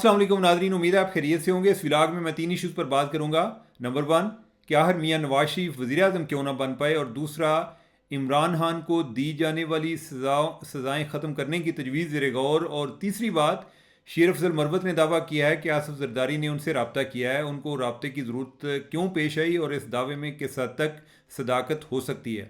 अस्सलाम वालेकुम नाज़रीन, उम्मीद है आप खैरियत से होंगे। इस व्लॉग में मैं 3 इश्यूज़ पर बात करूंगा। नंबर 1, कि आखिर मियां नवाज शरीफ वज़ीर आज़म क्यों ना बन पाए, और दूसरा, इमरान खान को दी जाने वाली सज़ाएँ ख़त्म करने की तजवीज़ ज़ेर गौर, और तीसरी बात, शेर अफजल मरवत ने दावा किया है कि आसिफ जरदारी ने उनसे रब्ता किया है, उनको रब्ते की ज़रूरत क्यों पेश आई और इस दावे में किस हद तक सदाकत हो सकती है।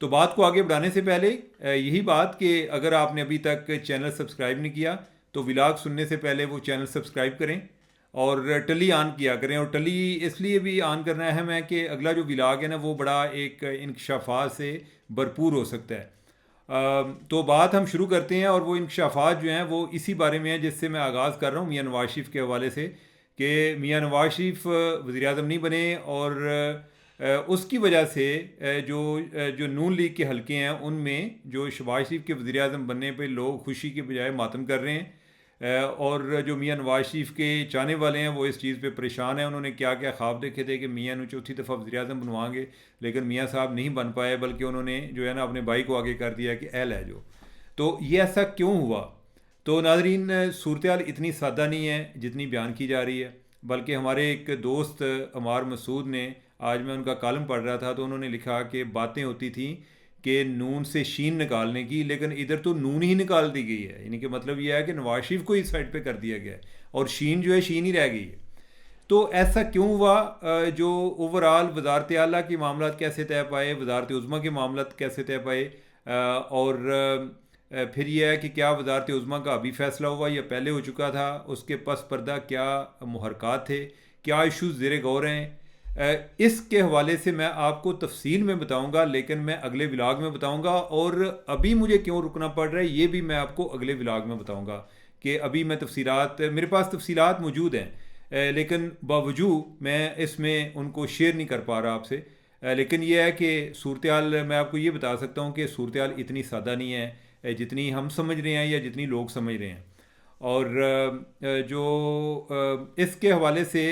तो बात को आगे बढ़ाने से पहले यही बात कि अगर आपने अभी तक चैनल सब्सक्राइब नहीं किया तो व्लॉग सुनने से पहले वो चैनल सब्सक्राइब करें और टली ऑन किया करें। और टली इसलिए भी ऑन करना अहम है कि अगला जो व्लॉग है ना वो बड़ा एक इंकशाफात से भरपूर हो सकता है। तो बात हम शुरू करते हैं, और वो इंकशाफात जो हैं वो इसी बारे में है जिससे मैं आगाज़ कर रहा हूँ मियां नवाज शरीफ के हवाले से, कि मियां नवाज शरीफ वज़ीर आज़म नहीं बने, और उसकी वजह से जो नून लीग के हलके हैं उनमें जो शहबाज शरीफ के वज़ीर आज़म बनने पर लोग खुशी के बजाय मातम कर रहे हैं, और जो मियां नवाज शरीफ के चाहने वाले हैं वो इस चीज़ पे परेशान हैं। उन्होंने क्या क्या ख्वाब देखे थे कि मियां ने चौथी दफ़ा वज़ीर आज़म बनवाएंगे, लेकिन मियां साहब नहीं बन पाए, बल्कि उन्होंने जो है ना अपने भाई को आगे कर दिया कि एल है जो। तो ये ऐसा क्यों हुआ? तो नाज़रीन, सूरत हाल इतनी सादा नहीं है जितनी बयान की जा रही है, बल्कि हमारे एक दोस्त अमार मसूद ने, आज मैं उनका कॉलम पढ़ रहा था तो उन्होंने लिखा कि बातें होती थी कि नून से शीन निकालने की, लेकिन इधर तो नून ही निकाल दी गई है। यानी कि मतलब यह है कि नवाज शरीफ को इस साइड पे कर दिया गया है और शीन जो है शीन ही रह गई है। तो ऐसा क्यों हुआ? जो ओवरऑल वजारत आला के मामला कैसे तय पाए, वजारत उज़्मा के मामला कैसे तय पाए, और फिर यह है कि क्या वजारत उज़्मा का अभी फ़ैसला हुआ या पहले हो चुका था, उसके पस पर्दा क्या मुहरक़ात थे, क्या इशूज़ ज़ेर गौर हैं। इसके हवाले से मैं आपको तफसील में बताऊंगा, लेकिन मैं अगले व्लॉग में बताऊंगा, और अभी मुझे क्यों रुकना पड़ रहा है ये भी मैं आपको अगले व्लॉग में बताऊंगा कि अभी मैं तफसीलात, मेरे पास तफसीलात मौजूद हैं, लेकिन बावजूद मैं इसमें उनको शेयर नहीं कर पा रहा आपसे। लेकिन यह है कि सूरत हाल मैं आपको ये बता सकता हूँ कि सूरत हाल इतनी सादा नहीं है जितनी हम समझ रहे हैं या जितनी लोग समझ रहे हैं। और जो इसके हवाले से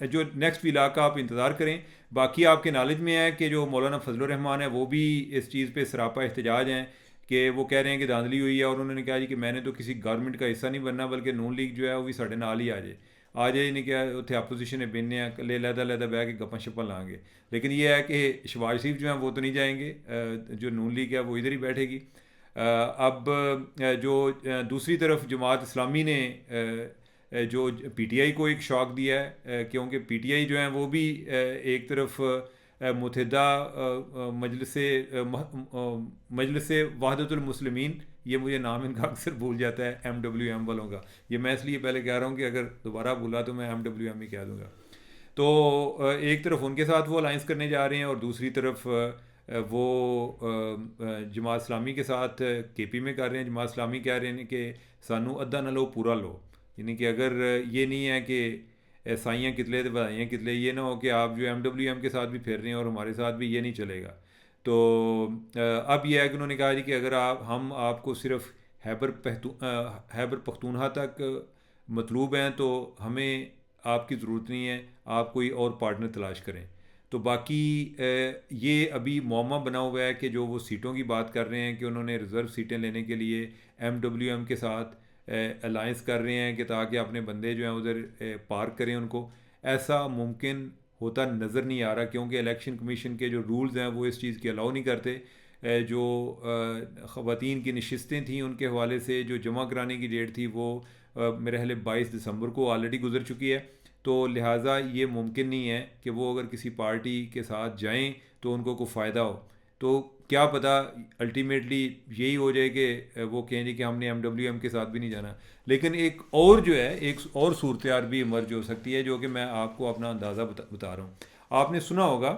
जो नेक्स्ट व्लॉग का आप इंतज़ार करें। बाकी आपके नॉलेज में है कि जो मौलाना फजलुर रहमान है वो भी इस चीज़ पे सरापा एहतजाज हैं कि वो कह रहे हैं कि धांधली हुई है, और उन्होंने कहा जी कि मैंने तो किसी गवर्नमेंट का हिस्सा नहीं बनना, बल्कि नून लीग जो है वो भी साढ़े नाल ही आ जाए नहीं क्या उत्थे अपोजिशन ने बिनने ले लैदा बह के गप्पा शप्पा लाएंगे। लेकिन ये है कि शहबाज शरीफ जो हैं वो तो नहीं जाएंगे, जो नून लीग है वो इधर ही बैठेगी। अब जो दूसरी तरफ जमात इस्लामी ने जो पीटीआई को एक शॉक दिया है, क्योंकि पीटीआई जो है वो भी एक तरफ मुतहदा मजलिस वहदतुल मुस्लिमीन, ये मुझे नाम इनका अक्सर भूल जाता है MWM वालों का, ये मैं इसलिए पहले कह रहा हूँ कि अगर दोबारा भूला तो मैं MWM ही कह दूँगा। तो एक तरफ उनके साथ वो अलाइंस करने जा रहे हैं, और दूसरी तरफ वो जमात इस्लामी के साथ केपी में कर रहे हैं। जमात इस्लामी कह रहे हैं कि सानू अद्धा ना लो पूरा लो, यानी कि अगर ये नहीं है कि साइयाँ कितले तो बधाइयाँ कितले, ये ना हो कि आप जो MWM के साथ भी फिर रहे हैं और हमारे साथ भी, ये नहीं चलेगा। तो अब यह है कि उन्होंने कहा जी कि अगर हम आपको सिर्फ खैबर पख्तूनख्वा तक मतलूब हैं तो हमें आपकी ज़रूरत नहीं है, आप कोई और पार्टनर तलाश करें। तो बाकी ये अभी मौमा बना हुआ है कि जो वो सीटों की बात कर रहे हैं कि उन्होंने रिज़र्व सीटें लेने के लिए MWM के साथ अलाइंस कर रहे हैं कि ताकि अपने बंदे जो हैं उधर पार्क करें उनको। ऐसा मुमकिन होता नज़र नहीं आ रहा, क्योंकि इलेक्शन कमीशन के जो रूल्स हैं वो इस चीज़ की अलाउ नहीं करते। जो ख़वातीन की नशस्तें थीं उनके हवाले से जो जमा कराने की डेट थी वो मेरे ख्याल 22 दिसंबर को ऑलरेडी गुजर चुकी है। तो लिहाजा ये मुमकिन नहीं है कि वो अगर किसी पार्टी के साथ जाएं तो उनको कोई फ़ायदा हो। तो क्या पता अल्टीमेटली यही हो जाए कि वो कहें कि हमने MWM के साथ भी नहीं जाना। लेकिन एक और जो है, एक और सूरत हाल भी इमर्ज हो सकती है, जो कि मैं आपको अपना अंदाज़ा बता रहा हूँ। आपने सुना होगा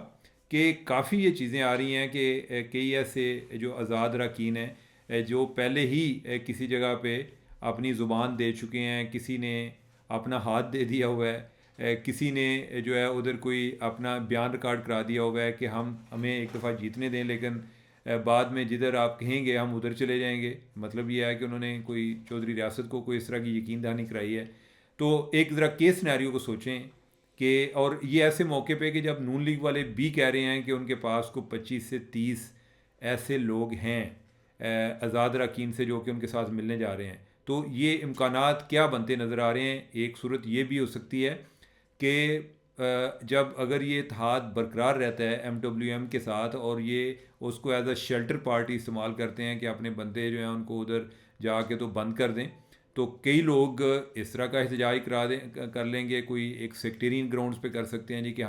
कि काफ़ी ये चीज़ें आ रही हैं कि कई ऐसे जो आज़ाद अरकान हैं जो पहले ही किसी जगह पे अपनी ज़ुबान दे चुके हैं, किसी ने अपना हाथ दे दिया हुआ है, किसी ने जो है उधर कोई अपना बयान रिकॉर्ड करा दिया हुआ है कि हमें एक दफ़ा जीतने दें, लेकिन बाद में जिधर आप कहेंगे हम उधर चले जाएंगे। मतलब ये है कि उन्होंने कोई चौधरी रियासत को कोई इस तरह की यकीन दहानी कराई है। तो एक ज़रा केस सिनेरियो को सोचें कि, और ये ऐसे मौके पे कि जब नून लीग वाले भी कह रहे हैं कि उनके पास को 25 से 30 ऐसे लोग हैं आज़ाद अरकान से जो कि उनके साथ मिलने जा रहे हैं। तो ये इम्कानात क्या बनते नज़र आ रहे हैं। एक सूरत ये भी हो सकती है कि जब अगर ये इत्तेहाद बरकरार रहता है MWM के साथ और ये उसको एज अ शेल्टर पार्टी इस्तेमाल करते हैं कि अपने बंदे जो हैं उनको उधर जाके तो बंद कर दें, तो कई लोग इस तरह का एहतजाज कर लेंगे। कोई एक सेक्टेरियन ग्राउंड्स पे कर सकते हैं जी कि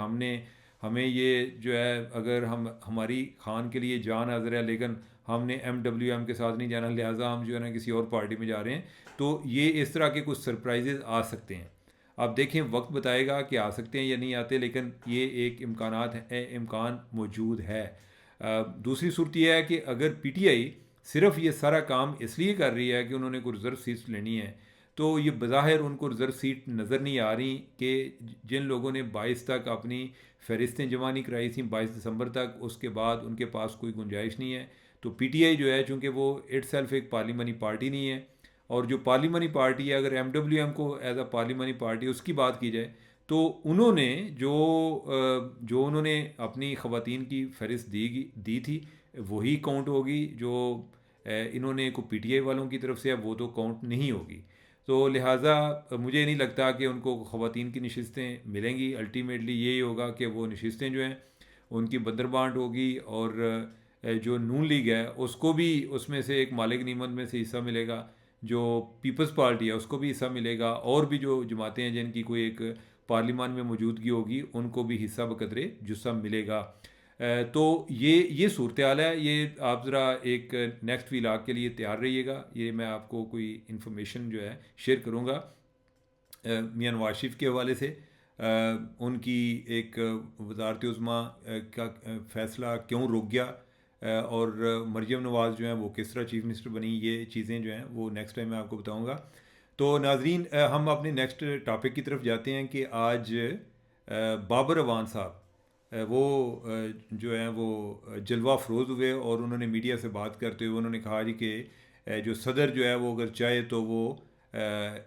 हमें ये जो है, अगर हमारी खान के लिए जान हाज़िर है लेकिन हमने MWM के साथ नहीं जाना, लिहाजा हम जो है ना किसी और पार्टी में जा रहे हैं। तो ये इस तरह के कुछ सरप्राइजेज़ आ सकते हैं। आप देखें, वक्त बताएगा कि आ सकते हैं या नहीं आते, लेकिन ये एक इम्कान मौजूद है। दूसरी सूरत यह है कि अगर PTI सिर्फ ये सारा काम इसलिए कर रही है कि उन्होंने कोई रिज़र्व सीट्स लेनी है, तो ये बज़ाहिर उनको रिज़र्व सीट नज़र नहीं आ रही कि जिन लोगों ने 22 तक अपनी फ़हरिस्तें जमा नहीं कराई थी, 22 दिसंबर तक, उसके बाद उनके पास कोई गुंजाइश नहीं है। तो PTI जो है, चूँकि वो इटसेल्फ एक पार्लिमानी पार्टी नहीं है, और जो पार्लिमानी पार्टी है, अगर MWM को एज अ पार्लिमानी पार्टी उसकी बात की जाए, तो उन्होंने जो उन्होंने अपनी ख़वातीन की फ़हरिस्त दी थी वही काउंट होगी। जो इन्होंने को PTI वालों की तरफ से है वो तो काउंट नहीं होगी। तो लिहाजा मुझे नहीं लगता कि उनको ख़वातीन की नशिस्तें मिलेंगी। अल्टीमेटली यही होगा कि वो नशिस्तें जो हैं उनकी बंदरबांट होगी, और जो नून लीग है उसको भी उसमें से एक मालिक नीमत में से हिस्सा मिलेगा, जो पीपल्स पार्टी है उसको भी हिस्सा मिलेगा, और भी जो जमातें हैं जिनकी कोई एक पार्लिमान में मौजूदगी होगी उनको भी हिस्सा बकदरे जुस्सा मिलेगा। तो ये सूरत हाल है। ये आप ज़रा एक नेक्स्ट व्लॉग के लिए तैयार रहिएगा। ये मैं आपको कोई इन्फॉर्मेशन जो है शेयर करूँगा मियां नवाज शरीफ के हवाले से। उनकी एक वज़ारत उज़्मा का फ़ैसला क्यों रुक गया, और मरियम नवाज़ जो हैं वो किस तरह चीफ़ मिनिस्टर बनी, ये चीज़ें जो हैं वो नेक्स्ट टाइम मैं आपको बताऊँगा। तो नाजरीन, हम अपने नेक्स्ट टॉपिक की तरफ जाते हैं कि आज बाबर अवान साहब वो जो हैं वो जलवा फ़रोज़ हुए, और उन्होंने मीडिया से बात करते हुए उन्होंने कहा जी कि जो सदर जो है वो अगर चाहे तो वो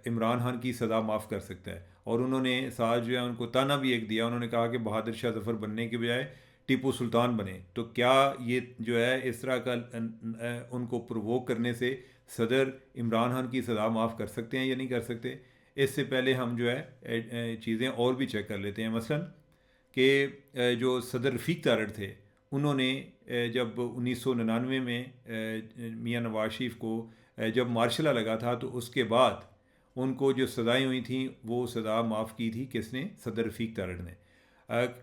इमरान खान की सज़ा माफ़ कर सकता है। और उन्होंने साथ जो है उनको ताना भी एक दिया, उन्होंने कहा कि बहादुर शाह ज़फ़र बनने के बजाय टीपू सुल्तान बने। तो क्या ये जो है इस तरह का उनको प्रोवोक करने से सदर इमरान खान की सज़ा माफ़ कर सकते हैं या नहीं कर सकते? इससे पहले हम जो है चीज़ें और भी चेक कर लेते हैं। मसलन कि जो सदर रफ़ीक तारड़ थे, उन्होंने जब 1999 में मियां नवाज शरीफ को जब मार्शल लगा था, तो उसके बाद उनको जो सज़ाएँ हुई थी वो सज़ा माफ़ की थी किसने? सदर रफ़ीक तारड़ ने।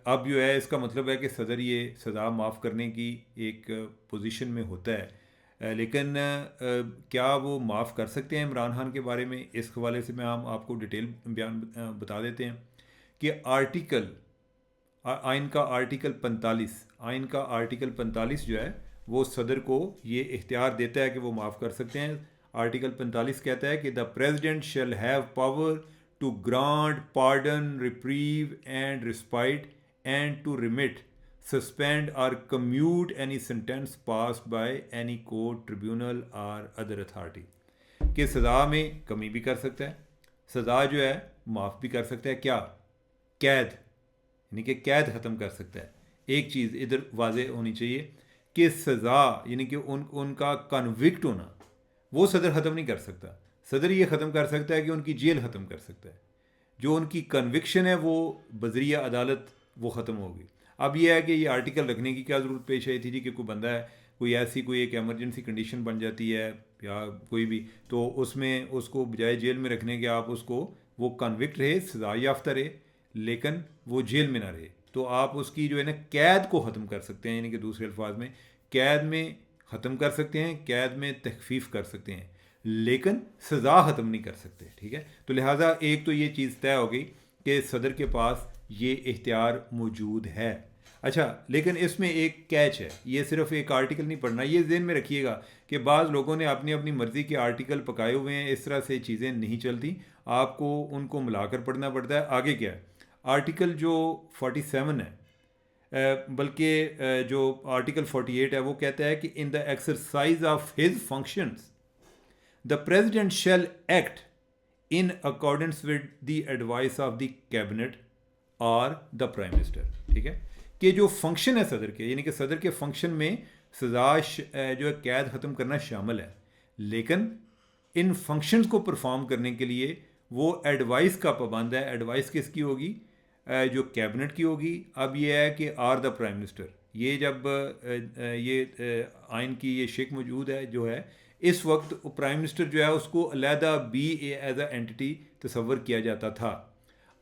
अब जो है इसका मतलब है कि सदर ये सज़ा माफ़ करने की एक पोजीशन में होता है, लेकिन क्या वो माफ़ कर सकते हैं इमरान खान के बारे में? इस हवाले से मैं हम आपको डिटेल बयान बता देते हैं कि आइन का आर्टिकल 45 जो है वो सदर को ये इख्तियार देता है कि वो माफ़ कर सकते हैं। आर्टिकल 45 कहता है कि the president shall have power to grant pardon, reprieve and respite, and to remit, suspend और commute any sentence pass by any court, tribunal और अदर अथॉरिटी। कि सज़ा में कमी भी कर सकता है, सज़ा जो है माफ़ भी कर सकता है। क्या? कैद, यानी कि कैद ख़त्म कर सकता है। एक चीज़ इधर वाज़े होनी चाहिए कि सज़ा यानी कि उनका कन्विक्ट होना वो सदर ख़त्म नहीं कर सकता। सदर ये ख़त्म कर सकता है कि उनकी जेल ख़त्म कर सकता है। जो उनकी कन्विक्शन है वो बज़रिया अदालत वो ख़त्म होगी। अब यह है कि ये आर्टिकल रखने की क्या ज़रूरत पेश आई थी जी कि कोई बंदा है, कोई ऐसी कोई एक एमरजेंसी कंडीशन बन जाती है या कोई भी, तो उसमें उसको बजाय जेल में रखने के आप उसको वो कन्विक्ट रहे, सज़ा याफ्ता रहे, लेकिन वो जेल में ना रहे। तो आप उसकी जो है ना कैद को ख़त्म कर सकते हैं, यानी कि दूसरे अल्फाज में कैद में ख़त्म कर सकते हैं, कैद में तखफीफ कर सकते हैं, लेकिन सज़ा ख़त्म नहीं कर सकते। ठीक है, तो लिहाजा एक तो ये चीज़ तय हो गई कि सदर के पास ये इख्तियार मौजूद है। अच्छा, लेकिन इसमें एक कैच है, ये सिर्फ एक आर्टिकल नहीं पढ़ना। ये ज़हन में रखिएगा कि बाज़ लोगों ने अपनी अपनी मर्ज़ी के आर्टिकल पकाए हुए हैं, इस तरह से चीज़ें नहीं चलती, आपको उनको मिलाकर पढ़ना पड़ता है। आगे क्या है? आर्टिकल जो 47 है, बल्कि जो आर्टिकल 48 है वो कहता है कि in the exercise of his functions the president shall act in accordance with the advice of the cabinet और द प्राइम मिनिस्टर। ठीक है, कि जो फंक्शन है सदर के, यानी कि सदर के फंक्शन में सज़ा जो है कैद ख़त्म करना शामिल है, लेकिन इन फंक्शंस को परफॉर्म करने के लिए वो एडवाइस का पाबंद है। एडवाइस किसकी होगी? जो कैबिनेट की होगी। अब ये है कि आर द प्राइम मिनिस्टर, ये जब ये आइन की ये शेक मौजूद है जो है, इस वक्त प्राइम मिनिस्टर जो है उसको अलहदा बी एज अ एंटिटी तस्वर किया जाता था।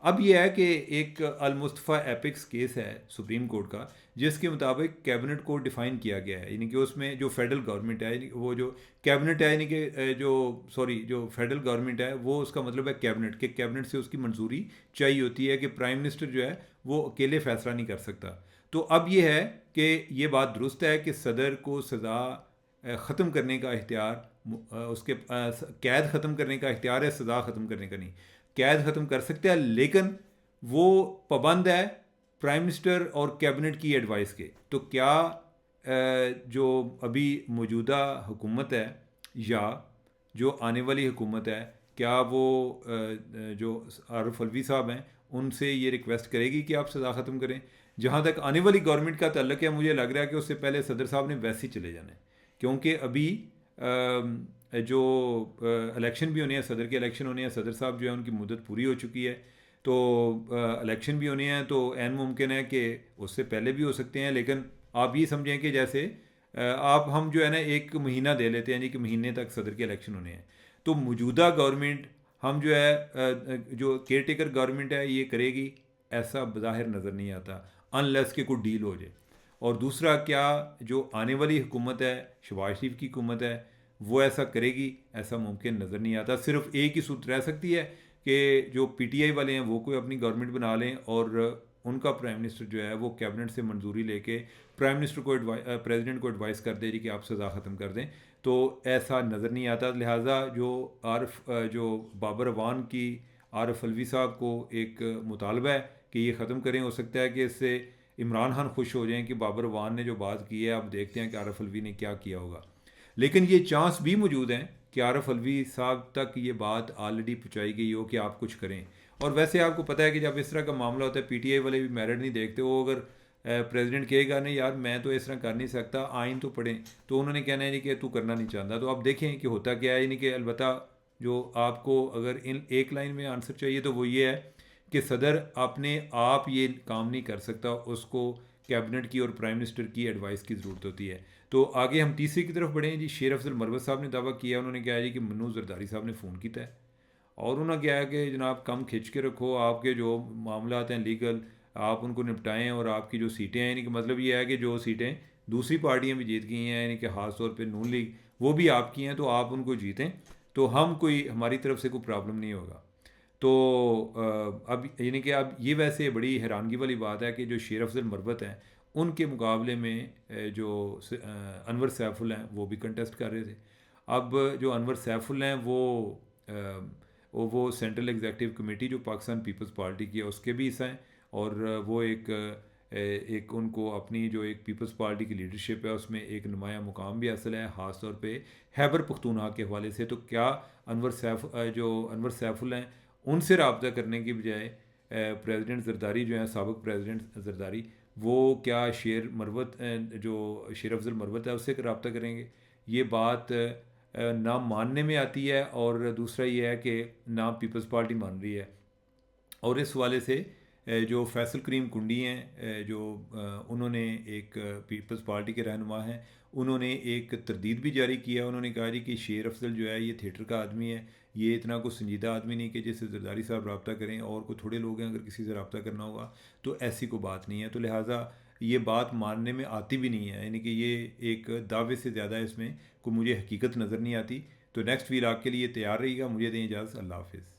अब यह है कि एक अल-मुस्तफ़ा एपिक्स केस है सुप्रीम कोर्ट का, जिसके मुताबिक कैबिनेट को डिफ़ाइन किया गया है, यानी कि उसमें जो फेडरल गवर्नमेंट है, वो जो कैबिनेट है, यानी कि जो फेडरल गवर्नमेंट है, वो उसका मतलब है कैबिनेट, के कैबिनेट से उसकी मंजूरी चाहिए होती है कि प्राइम मिनिस्टर जो है वो अकेले फ़ैसला नहीं कर सकता। तो अब ये है कि ये बात दुरुस्त है कि सदर को सज़ा ख़त्म करने का इख्तियार, उसके कैद ख़त्म करने का इख्तियार है, सज़ा ख़त्म करने का नहीं। कैद ख़त्म कर सकते हैं, लेकिन वो पाबंद है प्राइम मिनिस्टर और कैबिनेट की एडवाइस के। तो क्या जो अभी मौजूदा हुकूमत है या जो आने वाली हुकूमत है, क्या वो जो आरिफ अलवी साहब हैं उनसे ये रिक्वेस्ट करेगी कि आप सज़ा ख़त्म करें? जहाँ तक आने वाली गवर्नमेंट का ताल्लुक है, मुझे लग रहा है कि उससे पहले सदर साहब ने वैसे ही चले जाना है, क्योंकि अभी जो इलेक्शन भी होने हैं, सदर के इलेक्शन होने हैं, सदर साहब जो है उनकी मुद्दत पूरी हो चुकी है, तो इलेक्शन भी होने हैं, तो ऐन मुमकिन है कि उससे पहले भी हो सकते हैं। लेकिन आप ये समझें कि जैसे आप हम जो है ना एक महीना दे लेते हैं जी कि महीने तक सदर के इलेक्शन होने हैं, तो मौजूदा गवर्नमेंट हम जो है जो केयर टेकर गवर्नमेंट है ये करेगी, ऐसा बज़ाहिर नज़र नहीं आता, अनलेस के कोई डील हो जाए। और दूसरा, क्या जो आने वाली हुकूमत है, शहबाज शरीफ की हुकूमत है, वो ऐसा करेगी? ऐसा मुमकिन नज़र नहीं आता। सिर्फ एक ही सूरत रह सकती है कि जो पीटीआई वाले हैं वो कोई अपनी गवर्नमेंट बना लें और उनका प्राइम मिनिस्टर जो है वो कैबिनेट से मंजूरी लेके प्राइम मिनिस्टर को प्रेसिडेंट को एडवाइस कर दे जी कि आप सज़ा ख़त्म कर दें। तो ऐसा नज़र नहीं आता। लिहाजा जो बाबर अवान की आरिफ अलवी साहब को एक मुतालबा है कि ये ख़त्म करें। हो सकता है कि इससे इमरान खान खुश हो जाएं कि बाबर अवान ने जो बात की है, अब देखते हैं कि आरिफ अलवी ने क्या किया होगा। लेकिन ये चांस भी मौजूद हैं कि आरिफ अलवी साहब तक ये बात ऑलरेडी पहुँचाई गई हो कि आप कुछ करें। और वैसे आपको पता है कि जब इस तरह का मामला होता है, पीटीआई वाले भी मेरिट नहीं देखते। वो अगर प्रेसिडेंट कहेगा नहीं यार मैं तो इस तरह कर नहीं सकता, आइन तो पढ़ें, तो उन्होंने कहना है नहीं कि तू करना नहीं चाहता। तो आप देखें कि होता क्या है, यानी कि अलबत्ता जो आपको अगर इन एक लाइन में आंसर चाहिए तो वो ये है कि सदर अपने आप ये काम नहीं कर सकता, उसको कैबिनेट की और प्राइम मिनिस्टर की एडवाइस की ज़रूरत होती है। तो आगे हम तीसरी की तरफ बढ़ें जी। शेर अफजल मरवत साहब ने दावा किया, उन्होंने कहा जी कि मन्नू जरदारी साहब ने फ़ोन किया है और उन्होंने कहा कि जनाब कम खिंच के रखो, आपके जो मामला हैं लीगल आप उनको निपटाएं और आपकी जो सीटें हैं, यानी कि मतलब ये है कि जो सीटें दूसरी पार्टियां भी जीत गई हैं, यानी कि ख़ास तौर पे नून लीग, वो भी आपकी हैं, तो आप उनको जीतें, तो हम कोई हमारी तरफ से कोई प्रॉब्लम नहीं होगा। तो अब यानी कि अब ये वैसे बड़ी हैरानगी वाली बात है कि जो शेर अफजल मरवत हैं उनके मुकाबले में जो अनवर सैफुल हैं वो भी कंटेस्ट कर रहे थे। अब जो अनवर सैफुल हैं वो सेंट्रल एग्जीक्यूटिव कमेटी जो पाकिस्तान पीपल्स पार्टी की है उसके भी हिस्सा हैं, और वो एक उनको अपनी जो एक पीपल्स पार्टी की लीडरशिप है उसमें एक नुमाया मुकाम भी हासिल है, ख़ास तौर पे खैबर पख्तूनख्वा के हवाले से। तो क्या जो अनवर सैफुल हैं उनसे रब्ता करने की बजाय प्रेसिडेंट जरदारी जो हैं, साबिक़ प्रेसिडेंट जरदारी, वो क्या जो शेर अफजल मरवत है उससे रब्ता करेंगे? ये बात ना मानने में आती है, और दूसरा ये है कि ना पीपल्स पार्टी मान रही है। और इस हवाले से जो फैसल करीम कुंडी हैं, जो उन्होंने एक पीपल्स पार्टी के रहनुमा हैं, उन्होंने एक तरदीद भी जारी किया। उन्होंने कहा जी कि शेर अफजल जो है ये थिएटर का आदमी है, ये इतना कुछ संजीदा आदमी नहीं कि जिससे जरदारी साहब रब्ता करें, और कोई थोड़े लोग हैं अगर किसी से रब्ता करना होगा तो ऐसी कोई बात नहीं है। तो लिहाजा ये बात मानने में आती भी नहीं है, यानी कि ये एक दावे से ज़्यादा इसमें कोई मुझे हकीकत नज़र नहीं आती। तो नेक्स्ट वीलाग के लिए तैयार रहिएगा। मुझे दें इजाज़त। अल्लाह हाफ़िज़।